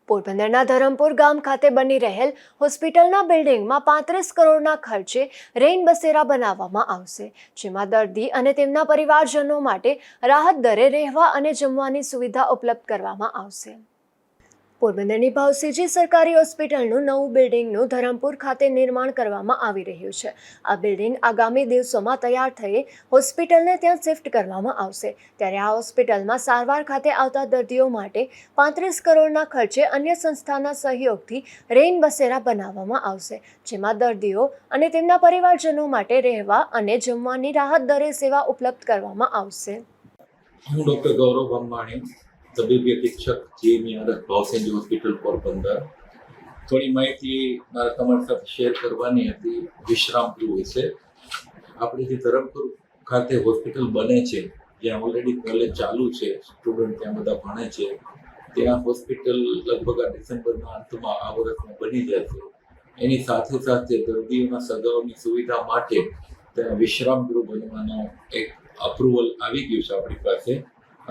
પોરબંદરના ધરમપુર ગામ ખાતે બની રહેલ હોસ્પિટલના બિલ્ડિંગમાં 35 કરોડના ખર્ચે રેઇન બસેરા બનાવવામાં આવશે, જેમાં દર્દી અને તેમના પરિવારજનો માટે રાહત દરે રહેવા અને જમવાની સુવિધા ઉપલબ્ધ કરવામાં આવશે. પોરબંદરની ભાવસીજી સરકારી હોસ્પિટલનું નવું બિલ્ડિંગનું ધરમપુર ખાતે નિર્માણ કરવામાં આવી રહ્યું છે. આ બિલ્ડિંગ આગામી દિવસોમાં તૈયાર થઈ હોસ્પિટલને ત્યાં શિફ્ટ કરવામાં આવશે. ત્યારે આ હોસ્પિટલમાં સારવાર ખાતે આવતા દર્દીઓ માટે 35 કરોડના ખર્ચે અન્ય સંસ્થાના સહયોગથી રેઇન બસેરા બનાવવામાં આવશે, જેમાં દર્દીઓ અને તેમના પરિવારજનો માટે રહેવા અને જમવાની રાહત દરે સેવા ઉપલબ્ધ કરવામાં આવશે. હું ડૉક્ટર ગૌરવ અંબાણી, તબીબી અધિક્ષક જીએમઈ ભાવસીજી હોસ્પિટલ પોરબંદર. થોડી માહિતી મારે તમારી સાથે શેર કરવાની હતી વિશ્રામ ગૃહ વિશે. આપણે જે ધરમપુર ખાતે હોસ્પિટલ બને છે, જ્યાં ઓલરેડી કોલેજ ચાલુ છે, સ્ટુડન્ટ ત્યાં બધા ભણે છે, ત્યાં હોસ્પિટલ લગભગ આ ડિસેમ્બરના અંતમાં આ વર્ષમાં બની જશે. એની સાથે સાથે દર્દીઓના સગાઓની સુવિધા માટે ત્યાં વિશ્રામ ગૃહ બનવાનો એક અપ્રુવલ આવી ગયું છે આપણી પાસે,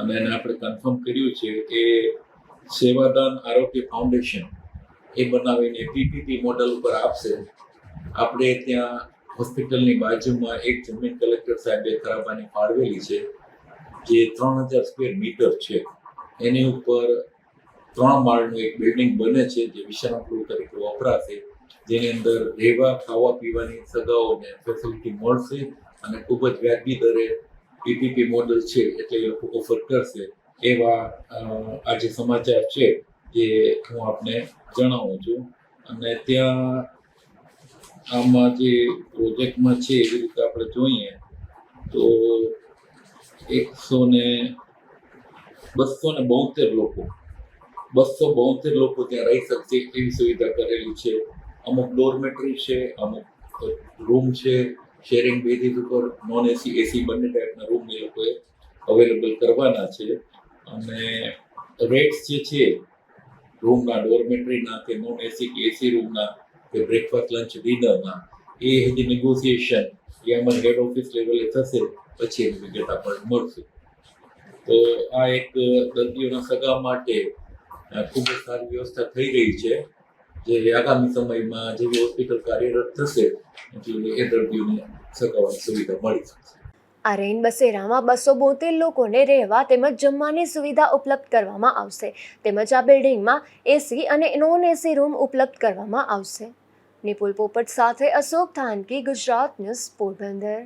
અને એને આપણે કન્ફર્મ કર્યું છે કે સેવાદાન આરોગ્ય ફાઉન્ડેશન એ બનાવીને પીપીપી મોડલ ઉપર આપશે. આપણે ત્યાં હોસ્પિટલની બાજુમાં એક જમીન કલેક્ટર સાહેબે ખરાબાની ફાળવેલી છે, જે 3000 સ્ક્વેર મીટર છે. એની ઉપર 3 માળનું એક બિલ્ડિંગ બને છે, જે વિશ્રામ ગૃહ તરીકે વપરાશે, જેની અંદર રહેવા ખાવા પીવાની સગાઓને ફેસિલિટી મળશે અને ખૂબ જ વ્યાજબી દરે પીપીપી મોડલ છે એટલે એ લોકો ઓફર કરશે. એવા આજે સમાચાર છે જે હું આપને જણાવું છું. અને ત્યાં આમાં જે પ્રોજેક્ટમાં છે એવી રીતે આપણે જોઈએ તો 272 લોકો ત્યાં રહી શકશે એવી સુવિધા કરેલી છે. અમુક ડોરમેટરી છે, અમુક રૂમ છે, શેરિંગ બેઝિસ ઉપર નોન એસી એસી બંને ટાઈપના રૂમ એ લોકોએ અવેલેબલ કરવાના છે. અને રેટ્સ જે છે રૂમના, ડોરમેટરીના કે નોન એસી કે એસી રૂમના કે બ્રેકફાસ્ટ લંચ ડિનરના, એ હજી નેગોશિએશન એ અમારી હેડ ઓફિસ લેવલે થશે, પછી એની વિગત આપણને મળશે. તો આ એક દર્દીઓના સગા માટે ખૂબ જ સારી વ્યવસ્થા થઈ રહી છે, જે આગામી સમયમાં જેવી હોસ્પિટલ કાર્યરત થશે એટલે એ દર્દીઓને સગાવાની સુવિધા મળી શકશે. આ રેઇન બસેરામાં 272 લોકોને રહેવા તેમજ જમવાની સુવિધા ઉપલબ્ધ કરવામાં આવશે. તેમજ આ બિલ્ડિંગમાં એસી અને નોન એસી રૂમ ઉપલબ્ધ કરવામાં આવશે. નિપુલ પોપટ સાથે અશોક થાનકી, ગુજરાત ન્યૂઝ, પોરબંદર.